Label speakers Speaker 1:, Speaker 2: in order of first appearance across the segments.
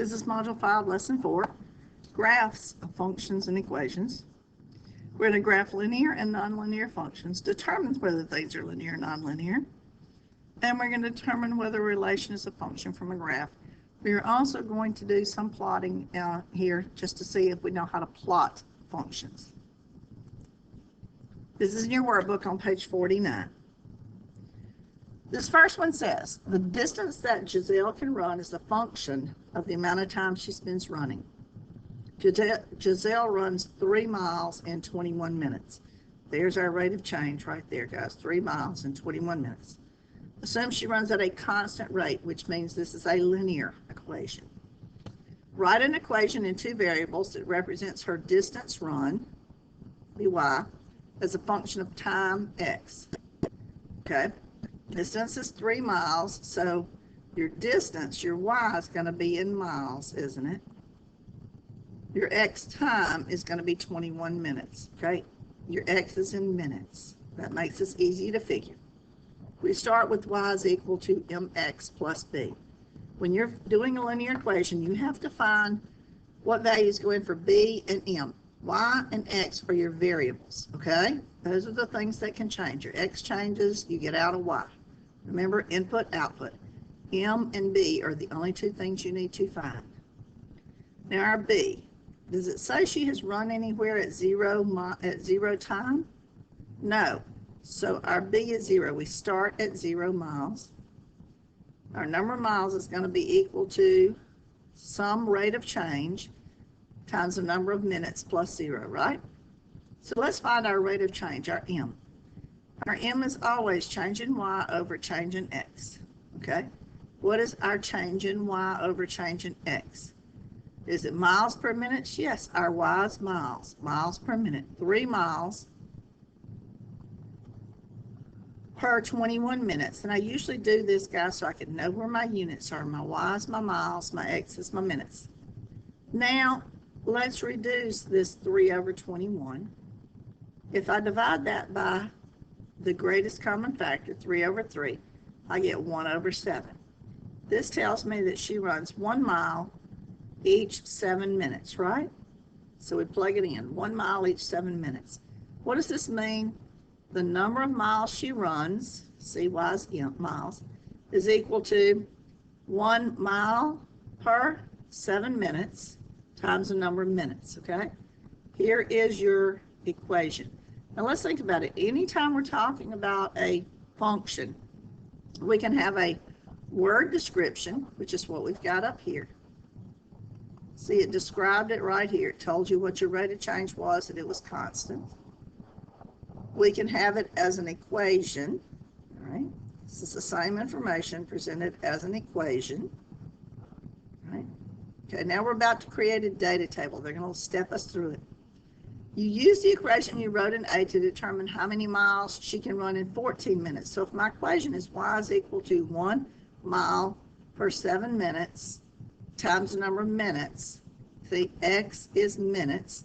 Speaker 1: This is Module 5, Lesson 4, Graphs of Functions and Equations. We're going to graph linear and nonlinear functions, determine whether these are linear or nonlinear, and we're going to determine whether a relation is a function from a graph. We are also going to do some plotting here just to see if we know how to plot functions. This is in your workbook on page 49. This first one says, the distance that Giselle can run is a function of the amount of time she spends running. Giselle runs 3 miles in 21 minutes. There's our rate of change right there, guys, 3 miles in 21 minutes. Assume she runs at a constant rate, which means this is a linear equation. Write an equation in 2 variables that represents her distance run, y, as a function of time, x. Okay? Distance is 3 miles, so your distance, your y, is going to be in miles, isn't it? Your x time is going to be 21 minutes, okay? Your x is in minutes. That makes this easy to figure. We start with y is equal to mx plus b. When you're doing a linear equation, you have to find what values go in for b and m. Y and x are your variables, okay? Those are the things that can change. Your x changes, you get out of y. Remember, input, output. M and B are the only 2 things you need to find. Now our B, does it say she has run anywhere at zero time? No. So our B is 0. We start at 0 miles. Our number of miles is going to be equal to some rate of change times the number of minutes plus 0, right? So let's find our rate of change, our M. Our M is always change in y over change in x, okay? What is our change in y over change in x? Is it miles per minute? Yes, our y is miles, miles per minute. 3 miles per 21 minutes. And I usually do this, guys, so I can know where my units are. My y is my miles, my x is my minutes. Now, let's reduce this 3 over 21. If I divide that by the greatest common factor, 3 over 3, I get 1 over 7. This tells me that she runs 1 mile each 7 minutes, right? So we plug it in, 1 mile each 7 minutes. What does this mean? The number of miles she runs, y is miles, is equal to 1 mile per 7 minutes times the number of minutes, okay? Here is your equation. Now let's think about it. Anytime we're talking about a function, we can have a word description, which is what we've got up here. See, it described it right here. It told you what your rate of change was, that it was constant. We can have it as an equation, all right? This is the same information presented as an equation, all right? Okay, now we're about to create a data table. They're going to step us through it. You use the equation you wrote in A to determine how many miles she can run in 14 minutes. So if my equation is y is equal to 1 mile per 7 minutes times the number of minutes, see, x is minutes,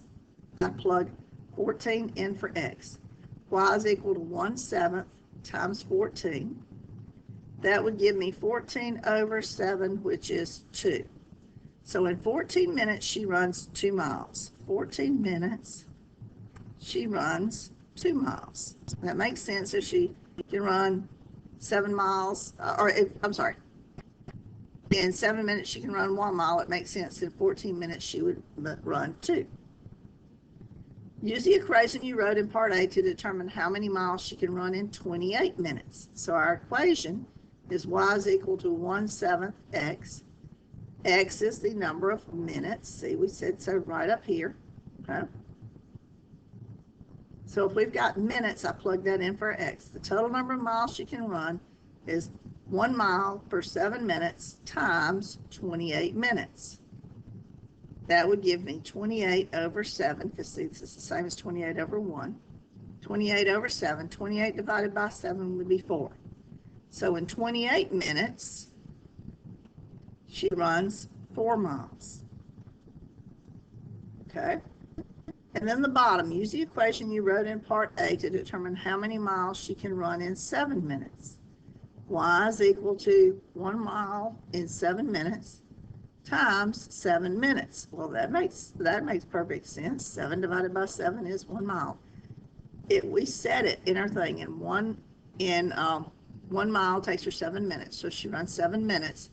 Speaker 1: I plug 14 in for x. Y is equal to 1/7 times 14. That would give me 14 over 7, which is 2. So in 14 minutes, she runs 2 miles. 14 minutes, she runs 2 miles. That makes sense if she can run 7 miles, in 7 minutes she can run 1 mile. It makes sense in 14 minutes she would run 2. Use the equation you wrote in part A to determine how many miles she can run in 28 minutes. So our equation is y is equal to 1/7 x. X is the number of minutes. See, we said so right up here. Okay. So if we've got minutes, I plug that in for x. The total number of miles she can run is 1 mile per 7 minutes times 28 minutes. That would give me 28 over 7, because see, this is the same as 28 over 1. 28 over 7, 28 divided by 7 would be 4. So in 28 minutes, she runs 4 miles. Okay? And then the bottom, use the equation you wrote in part A to determine how many miles she can run in 7 minutes. Y is equal to 1 mile in 7 minutes times 7 minutes. Well, that makes perfect sense. 7 divided by 7 is 1 mile. If we set it in our thing in 1 mile takes her 7 minutes, so she runs 7 minutes.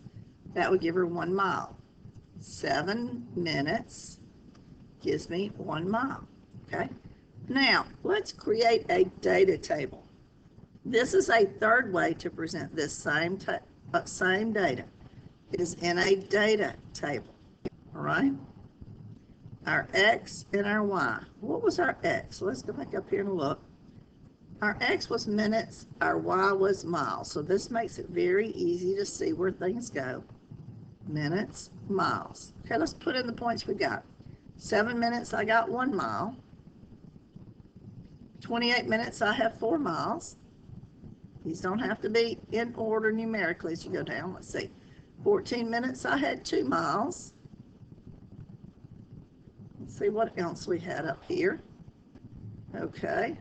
Speaker 1: That would give her 1 mile. 7 minutes gives me 1 mile. Okay. Now let's create a data table. This is a third way to present this same data. It is in a data table. All right. Our X and our Y. What was our X? Let's go back up here and look. Our X was minutes, our Y was miles. So this makes it very easy to see where things go. Minutes, miles. Okay, let's put in the points we got. 7 minutes, I got 1 mile. 28 minutes, I have 4 miles. These don't have to be in order numerically as you go down. Let's see. 14 minutes, I had 2 miles. Let's see what else we had up here. Okay.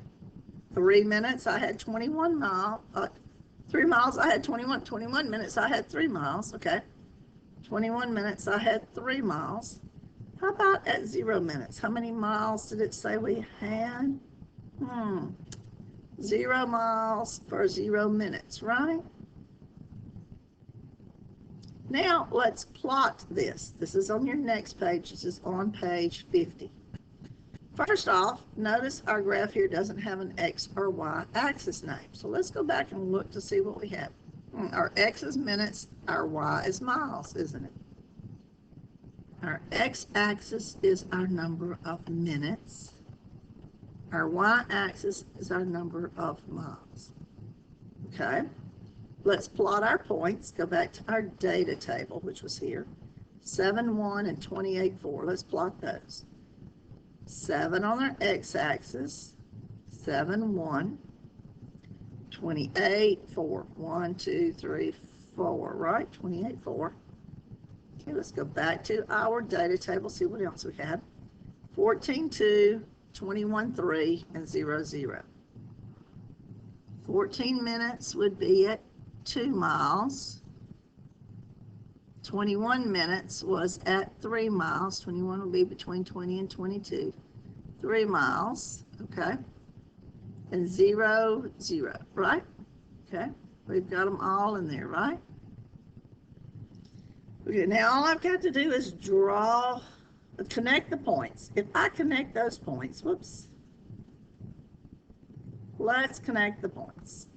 Speaker 1: 3 minutes, I had 21 miles. 3 miles, I had 21. 21 minutes, I had 3 miles. Okay. 21 minutes, I had 3 miles. How about at 0 minutes? How many miles did it say we had? 0 miles for 0 minutes, right? Now let's plot this. This is on your next page. This is on page 50. First off, notice our graph here doesn't have an X or Y axis name. So let's go back and look to see what we have. Our X is minutes, our Y is miles, isn't it? Our X axis is our number of minutes. Our Y axis is our number of miles. Okay, let's plot our points. Go back to our data table, which was here. 7, 1, and 28, 4. Let's plot those. 7 on our X axis, 7, 1, 28, 4. 1, 2, 3, 4, right? 28, 4. Okay, let's go back to our data table, see what else we had. 14, 2, 21, 3, and 0, 0. 14 minutes would be at 2 miles. 21 minutes was at 3 miles. 21 will be between 20 and 22. 3 miles, okay. And 0, 0, right? Okay, we've got them all in there, right? Okay, now all I've got to do is connect the points. If I connect those points, whoops. Let's connect the points.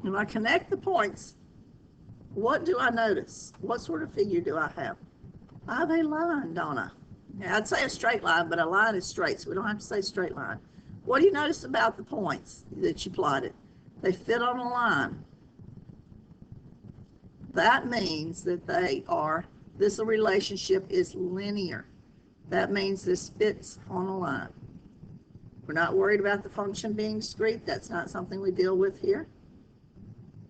Speaker 1: If I connect the points, what do I notice? What sort of figure do I have? I have a line, don't I? Yeah, I'd say a straight line, but a line is straight, so we don't have to say straight line. What do you notice about the points that you plotted? They fit on a line. That means that this relationship is linear. That means this fits on a line. We're not worried about the function being discrete. That's not something we deal with here.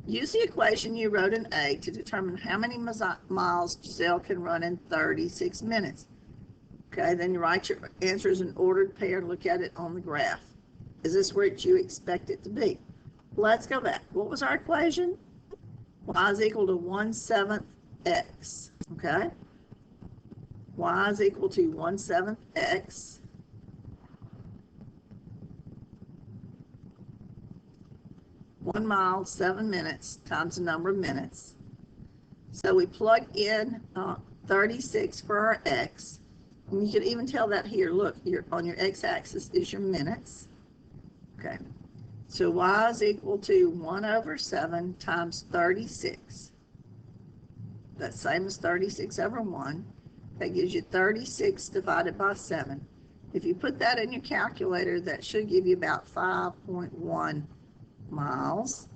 Speaker 1: Use the equation you wrote in A to determine how many miles Giselle can run in 36 minutes. Okay, then you write your answers in ordered pair and look at it on the graph. Is this where you expect it to be? Let's go back. What was our equation? Y is equal to 1/7 X. Okay? Y is equal to 1/7 X. One mile, 7 minutes times the number of minutes. So we plug in 36 for our X. And you can even tell that here. Look, on your X-axis is your minutes. Okay. So Y is equal to 1/7 times 36. That's same as 36 over 1. That gives you 36 divided by 7. If you put that in your calculator, that should give you about 5.1 miles.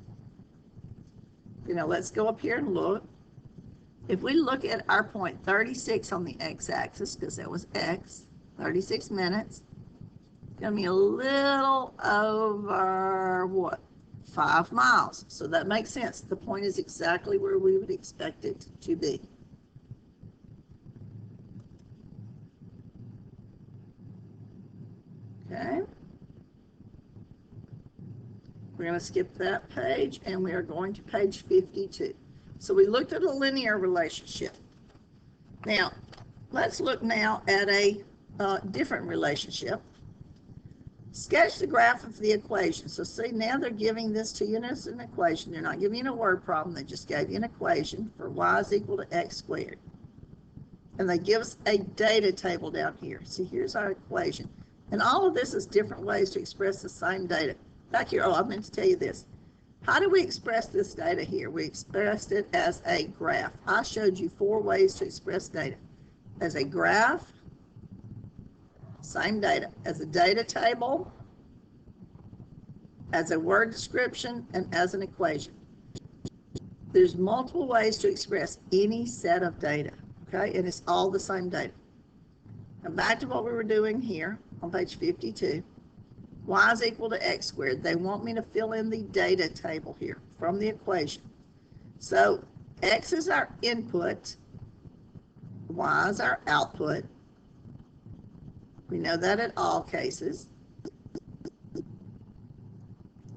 Speaker 1: You know, let's go up here and look. If we look at our point 36 on the X-axis, because that was X, 36 minutes, it's going to be a little over, what, 5 miles. So that makes sense. The point is exactly where we would expect it to be. Okay. We're going to skip that page, and we are going to page 52. So we looked at a linear relationship. Now, let's look now at a different relationship. Sketch the graph of the equation. So see, now they're giving this to you as an equation. They're not giving you a word problem. They just gave you an equation for y is equal to x squared. And they give us a data table down here. See, here's our equation. And all of this is different ways to express the same data. Back here, I meant to tell you this. How do we express this data here? We expressed it as a graph. I showed you 4 ways to express data. As a graph, same data. As a data table, as a word description, and as an equation. There's multiple ways to express any set of data, okay? And it's all the same data. Now back to what we were doing here on page 52. Y is equal to x squared. They want me to fill in the data table here from the equation. So x is our input, y is our output. We know that in all cases.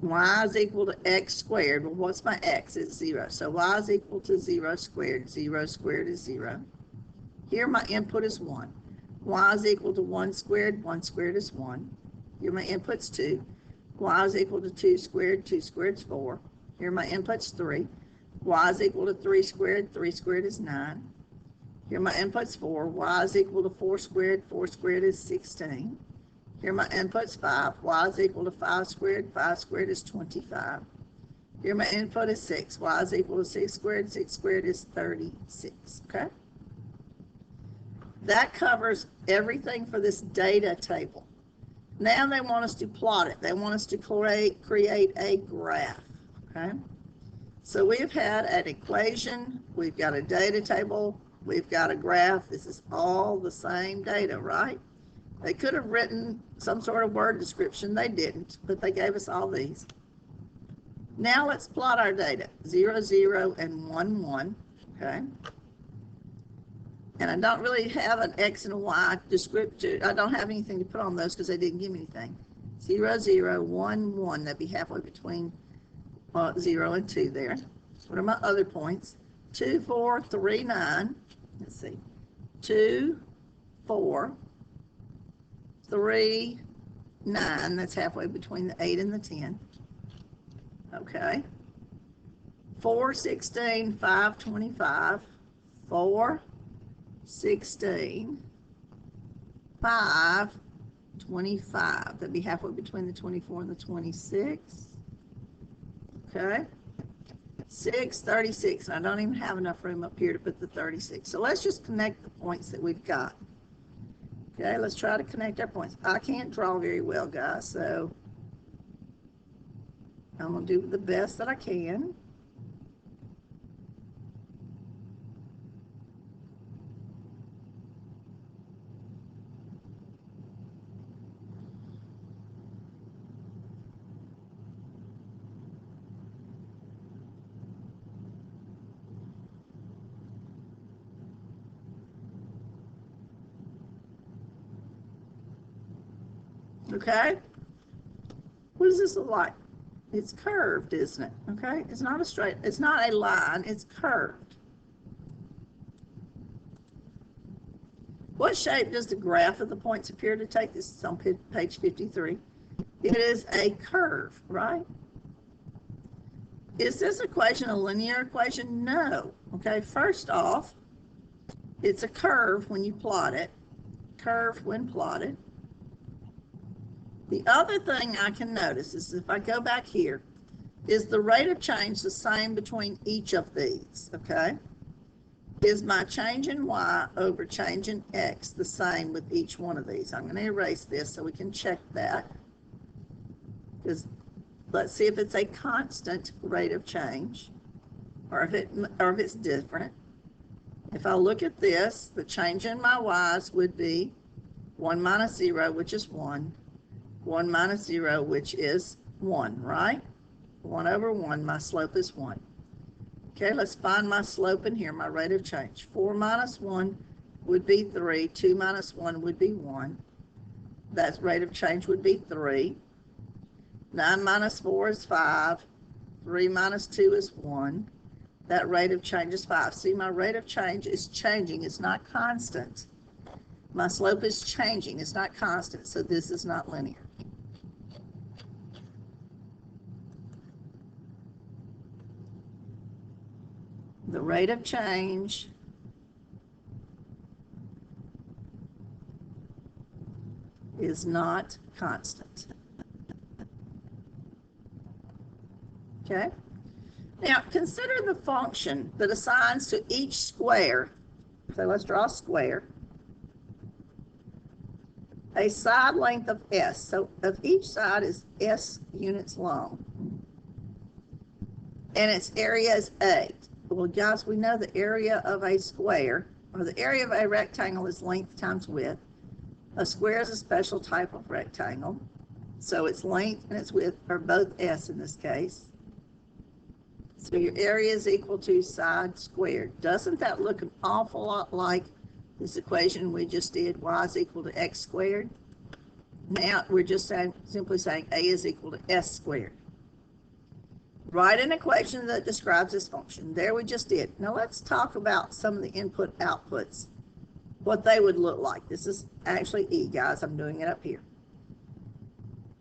Speaker 1: Y is equal to x squared. Well, what's my x? It's 0. So y is equal to 0 squared. 0 squared is 0. Here my input is 1. Y is equal to 1 squared. 1 squared is 1. Here my input's 2. Y is equal to 2 squared. 2 squared is 4. Here my input's 3. Y is equal to 3 squared. 3 squared is 9. Here my input's 4. Y is equal to 4 squared. 4 squared is 16. Here my input's 5. Y is equal to 5 squared. 5 squared is 25. Here my input is 6. Y is equal to 6 squared. 6 squared is 36. Okay? That covers everything for this data table. Now they want us to plot it. They want us to create a graph. Okay? So we've had an equation. We've got a data table. We've got a graph. This is all the same data, right? They could have written some sort of word description. They didn't, but they gave us all these. Now let's plot our data. 0, 0, and 1, 1. Okay? And I don't really have an X and a Y descriptor. I don't have anything to put on those because they didn't give me anything. 0, 0, 1, 1. That'd be halfway between 0 and 2 there. What are my other points? 2, 4, 3, 9. Let's see. 2, 4, 3, 9. That's halfway between the 8 and the 10. Okay. 4, 16, 5, 25. 4, 16, 5, 25. That'd be halfway between the 24 and the 26. Okay. 6, 36. And I don't even have enough room up here to put the 36. So let's just connect the points that we've got. Okay, let's try to connect our points. I can't draw very well, guys, so I'm going to do the best that I can. Okay, what does this look like? It's curved, isn't it? Okay, it's not a straight, it's not a line, it's curved. What shape does the graph of the points appear to take? This is on page 53. It is a curve, right? Is this equation a linear equation? No. Okay, first off, it's a curve when you plot it. Curve when plotted. The other thing I can notice is if I go back here, is the rate of change the same between each of these, okay? Is my change in y over change in x the same with each one of these? I'm going to erase this so we can check that. Because let's see if it's a constant rate of change or if it's different. If I look at this, the change in my y's would be 1 minus 0, which is 1. 1 minus 0, which is 1, right? 1 over 1, my slope is 1. Okay, let's find my slope in here, my rate of change. 4 minus 1 would be 3. 2 minus 1 would be 1. That rate of change would be 3. 9 minus 4 is 5. 3 minus 2 is 1. That rate of change is 5. See, my rate of change is changing. It's not constant. My slope is changing. It's not constant, so this is not linear. The rate of change is not constant. Okay? Now, consider the function that assigns to each square, so let's draw a square, a side length of s. So of each side is s units long. And its area is 8. Well, guys, we know the area of a square, or the area of a rectangle, is length times width. A square is a special type of rectangle. So its length and its width are both s in this case. So your area is equal to side squared. Doesn't that look an awful lot like this equation we just did, y is equal to x squared? Now we're just simply saying a is equal to s squared. Write an equation that describes this function. There we just did. Now let's talk about some of the input outputs, what they would look like. This is actually E, guys. I'm doing it up here.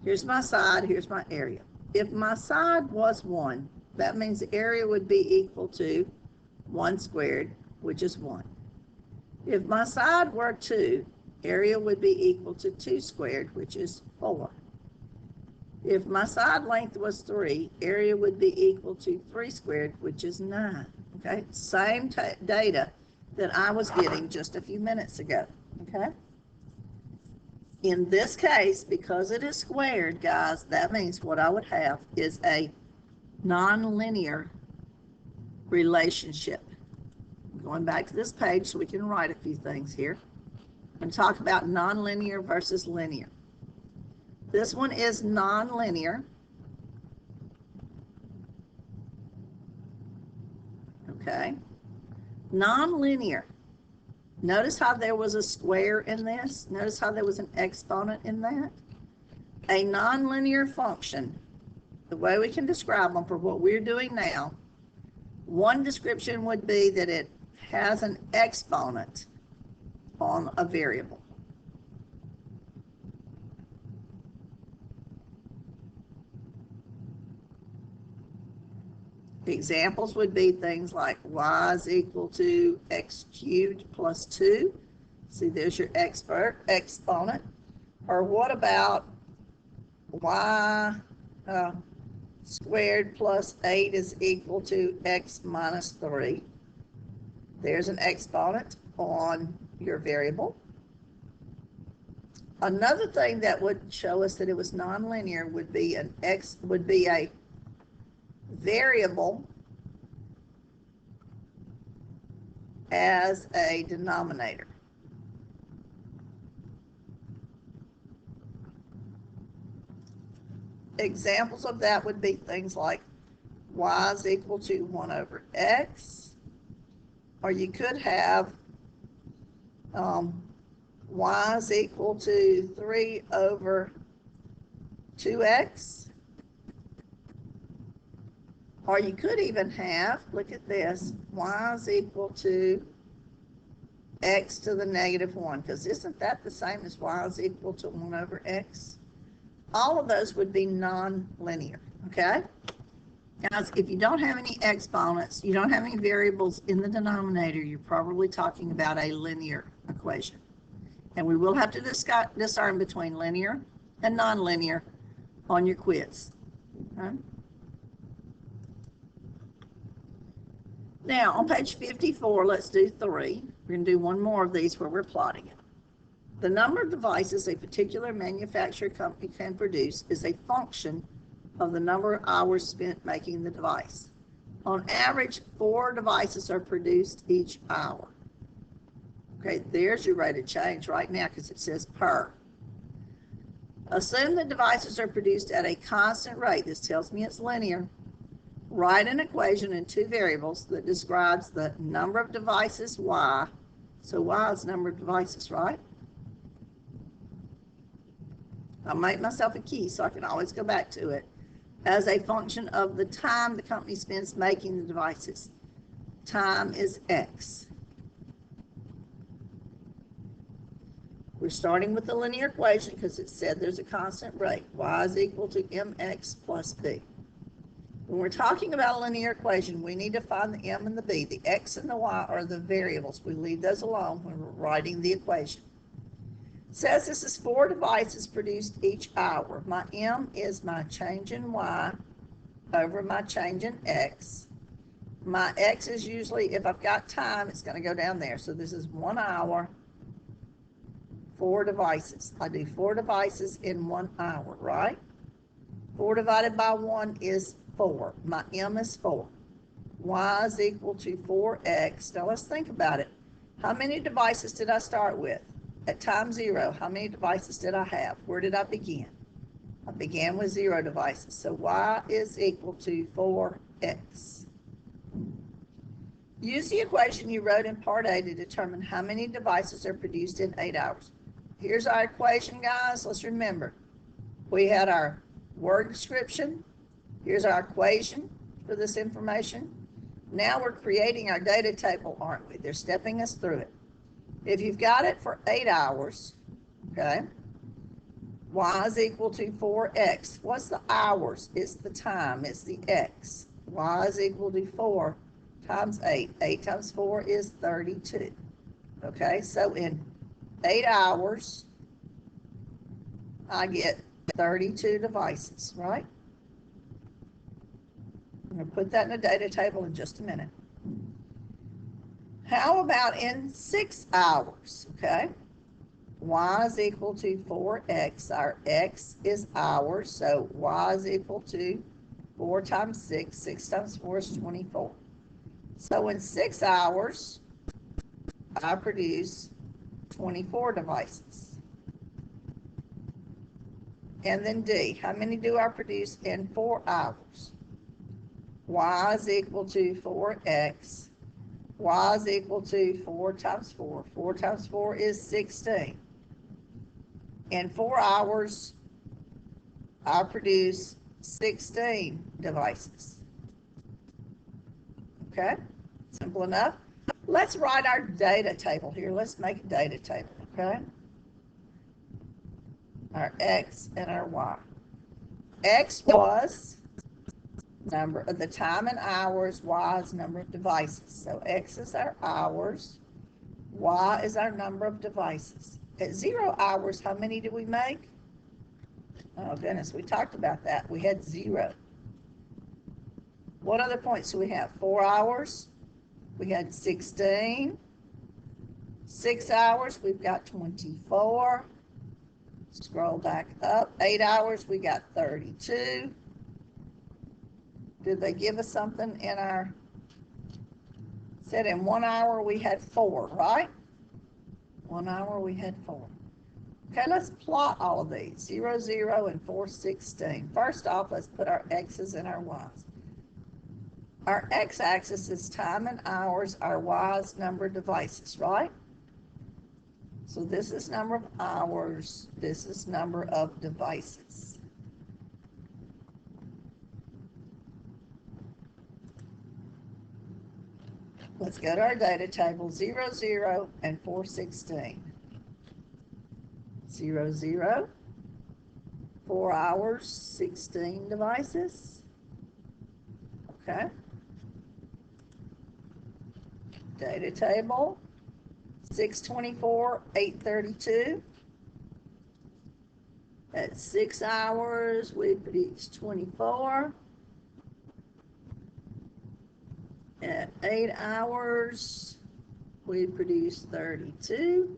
Speaker 1: Here's my side, here's my area. If my side was 1, that means the area would be equal to 1 squared, which is 1. If my side were 2, area would be equal to 2 squared, which is 4. If my side length was 3, area would be equal to 3 squared, which is 9. Okay, same data that I was getting just a few minutes ago. Okay. In this case, because it is squared, guys, that means what I would have is a nonlinear relationship. I'm going back to this page so we can write a few things here and talk about nonlinear versus linear. This one is nonlinear. Okay. Nonlinear. Notice how there was a square in this? Notice how there was an exponent in that? A nonlinear function, the way we can describe them for what we're doing now, one description would be that it has an exponent on a variable. Examples would be things like y is equal to x cubed plus 2. See, there's your exponent. Or what about y squared plus 8 is equal to x minus 3. There's an exponent on your variable. Another thing that would show us that it was nonlinear would be a variable as a denominator. Examples of that would be things like y is equal to 1 over x, or you could have y is equal to 3 over 2x, or you could even have, look at this, y is equal to x to the negative 1, because isn't that the same as y is equal to 1 over x? All of those would be non-linear, okay? Guys, if you don't have any exponents, you don't have any variables in the denominator, you're probably talking about a linear equation. And we will have to discern between linear and non-linear on your quiz. Okay? Now, on page 54, let's do 3. We're going to do one more of these where we're plotting it. The number of devices a particular manufacturer company can produce is a function of the number of hours spent making the device. On average, 4 devices are produced each hour. Okay, there's your rate of change right now because it says per. Assume the devices are produced at a constant rate. This tells me it's linear. Write an equation in 2 variables that describes the number of devices, y. So y is number of devices, right? I'll make myself a key so I can always go back to it, as a function of the time the company spends making the devices. Time is X. We're starting with the linear equation because it said there's a constant rate. Y is equal to mx plus b. When we're talking about a linear equation, we need to find the m and the b. The x and the y are the variables. We leave those alone when we're writing the equation. It says this is 4 devices produced each hour. My m is my change in y over my change in x. My x is usually, if I've got time, it's going to go down there. So this is 1 hour, 4 devices. I do 4 devices in 1 hour, right? 4 divided by 1 is 4. My m is 4. Y is equal to 4x. Now let's think about it. How many devices did I start with? At time 0, how many devices did I have? Where did I begin? I began with 0 devices. So y is equal to 4x. Use the equation you wrote in Part A to determine how many devices are produced in 8 hours. Here's our equation, guys. Let's remember. We had our word description. Here's our equation for this information. Now we're creating our data table, aren't we? They're stepping us through it. If you've got it for 8 hours, okay, y is equal to 4x. What's the hours? It's the time. It's the x. Y is equal to 4 times 8. 8 times 4 is 32. Okay, so in 8 hours, I get 32 devices, right? I'm going to put that in a data table in just a minute. How about in 6 hours? Okay, y is equal to 4x. Our x is hours, so y is equal to 4 times 6. 6 times 4 is 24. So in 6 hours, I produce 24 devices. And then D, how many do I produce in 4 hours? Y is equal to 4x. Y is equal to 4 times 4. 4 times 4 is 16. In 4 hours, I produce 16 devices. Okay, simple enough. Let's write our data table here. Let's make a data table, okay? Our x and our y. X was number of the time in hours, y is number of devices. So x is our hours, y is our number of devices. At 0 hours, how many did we make? Oh goodness, we talked about that. We had 0. What other points do we have? 4 hours, we had 16. 6 hours, we've got 24. Scroll back up. 8 hours, we got 32. Did they give us something in our, said in 1 hour we had 4, right? 1 hour we had 4. Okay, let's plot all of these. 0, 0, and 4, 16. First off, let's put our x's and our y's. Our x-axis is time and hours. Our y is number of devices, right? So this is number of hours. This is number of devices. Let's go to our data table. 0, 0, and 4, 16. 0, 0, 4 hours, 16 devices. Okay. Data table. 624, 832. At 6 hours, we produce 24. At 8 hours, we produce 32.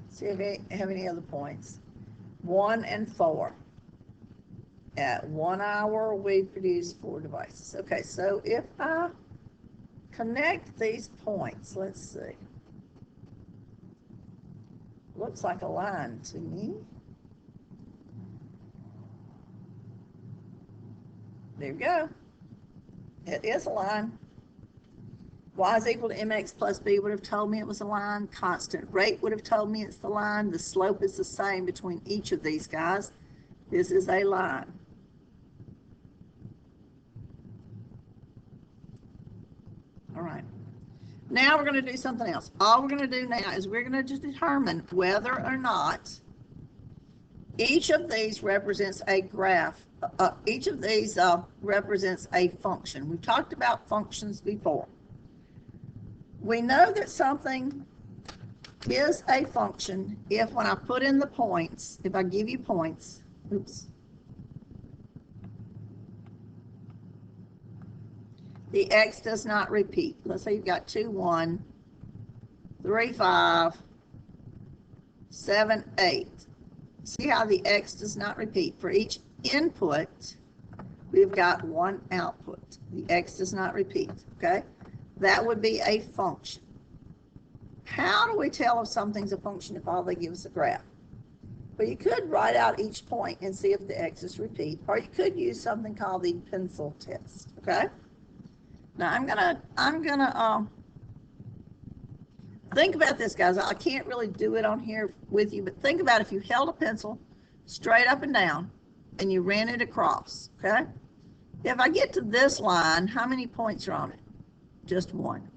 Speaker 1: See if we have any other points. 1 and 4. At 1 hour, we produce 4 devices. Okay, so if I connect these points, let's see. Looks like a line to me. There you go. It is a line. Y is equal to mx plus b would have told me it was a line. Constant rate would have told me it's the line. The slope is the same between each of these guys. This is a line. All right. Now we're going to do something else. All we're going to do now is we're going to just determine whether or not each of these represents a graph. Each of these represents a function. We've talked about functions before. We know that something is a function if when I put in the points, if I give you points, oops, the x does not repeat. Let's say you've got 2, 1, 3, 5, 7, 8. See how the x does not repeat? For each input, we've got one output. The x does not repeat, okay? That would be a function. How do we tell if something's a function if all they give us a graph? Well, you could write out each point and see if the x's repeat, or you could use something called the pencil test, okay? Now I'm gonna think about this, guys. I can't really do it on here with you, but think about if you held a pencil straight up and down and you ran it across, okay? If I get to this line, how many points are on it? Just one.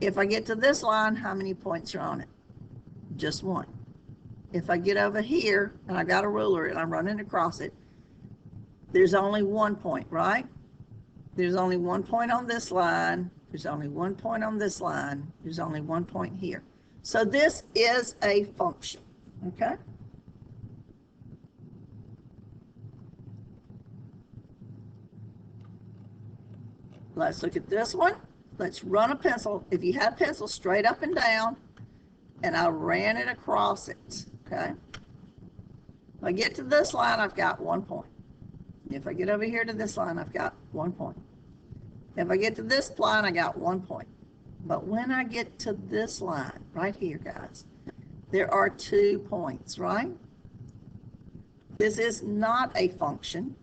Speaker 1: If I get to this line, how many points are on it? Just one. If I get over here and I got a ruler and I'm running across it, there's only 1 point, right? There's only 1 point on this line. There's only 1 point on this line. There's only 1 point here. So this is a function, okay? Let's look at this one. Let's run a pencil. If you had a pencil straight up and down, and I ran it across it, okay? If I get to this line, I've got 1 point. If I get over here to this line, I've got 1 point. If I get to this line, I got 1 point. But when I get to this line, right here, guys, there are 2 points, right? This is not a function.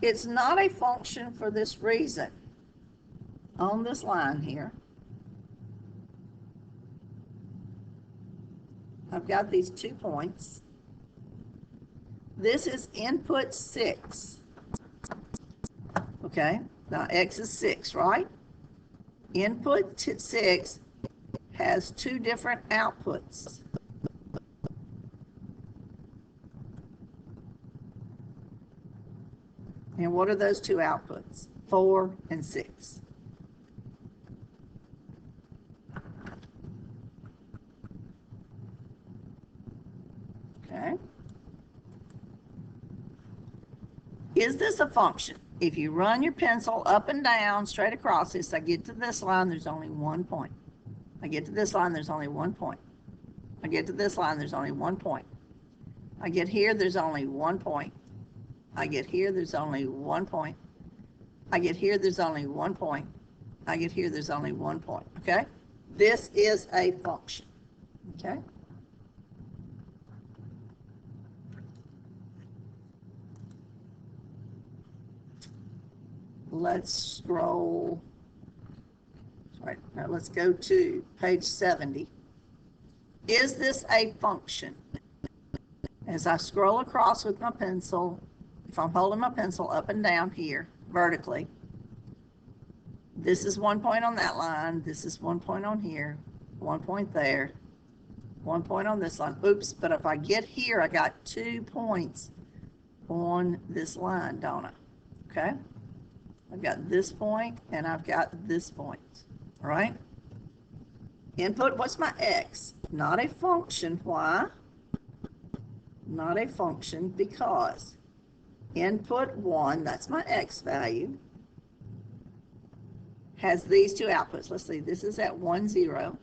Speaker 1: It's not a function for this reason. On this line here, I've got these 2 points. This is input 6. Okay, now x is 6, right? Input 6 has 2 different outputs. And what are those 2 outputs? 4 and 6. Okay. Is this a function? If you run your pencil up and down straight across this, I get to this line, there's only 1 point. I get to this line, there's only 1 point. I get to this line, there's only 1 point. I get here, there's only 1 point. I get here, there's only 1 point. I get here, there's only 1 point. I get here, there's only 1 point, okay? This is a function, okay? Let's scroll. All right, now let's go to page 70. Is this a function? As I scroll across with my pencil, if I'm holding my pencil up and down here vertically, this is 1 point on that line, this is 1 point on here, 1 point there, 1 point on this line. Oops, but if I get here, I got 2 points on this line, don't I? Okay? I've got this point and I've got this point, all right? Input, what's my x? Not a function. Why? Not a function because input 1, that's my x value, has these 2 outputs. Let's see, this is at 1, 0.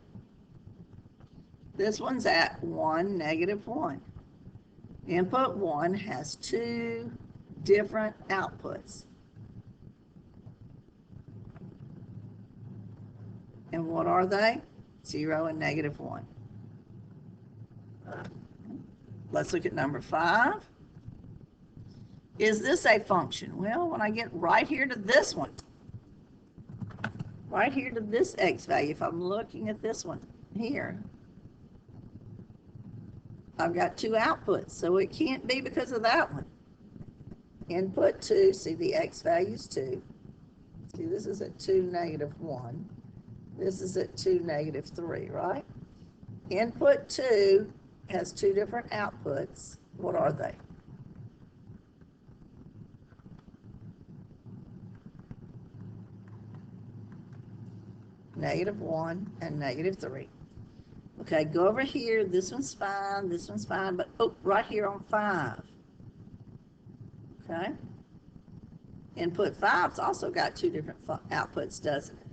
Speaker 1: This one's at 1, negative 1. Input 1 has 2 different outputs. And what are they? 0 and negative 1. Let's look at number 5. Is this a function? Well, when I get right here to this one, right here to this x value, if I'm looking at this one here, I've got two outputs, so it can't be because of that one. Input 2, see the x value is 2. See, this is at 2, -1. This is at 2, -3, right? Input 2 has two different outputs. What are they? -1 and -3. Okay, go over here. This one's fine, but oh, right here on 5. Okay. Input 5's also got two different outputs, doesn't it?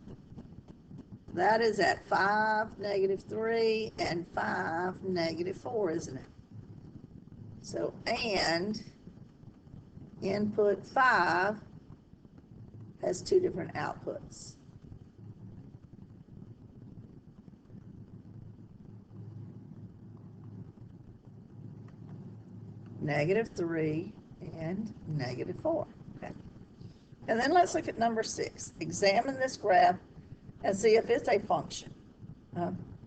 Speaker 1: That is at 5, -3 and 5, -4, isn't it? So, and input 5 has two different outputs. -3 and -4. Okay. And then let's look at number 6. Examine this graph and see if it's a function.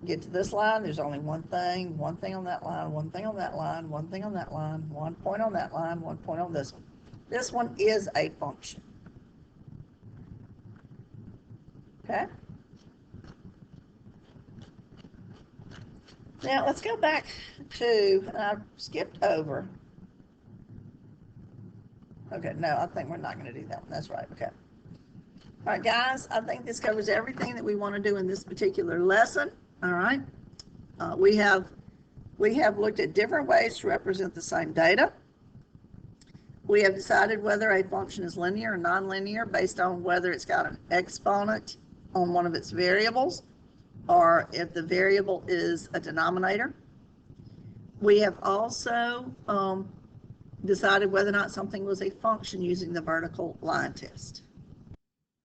Speaker 1: Get to this line, there's only one thing on that line, one thing on that line, one thing on that line, 1 point on that line, 1 point on this one. This one is a function. Okay? Now let's go back to, I skipped over. Okay, no, I think we're not going to do that one. That's right. Okay. All right, guys, I think this covers everything that we want to do in this particular lesson. All right. We have looked at different ways to represent the same data. We have decided whether a function is linear or nonlinear based on whether it's got an exponent on one of its variables or if the variable is a denominator. We have also decided whether or not something was a function using the vertical line test.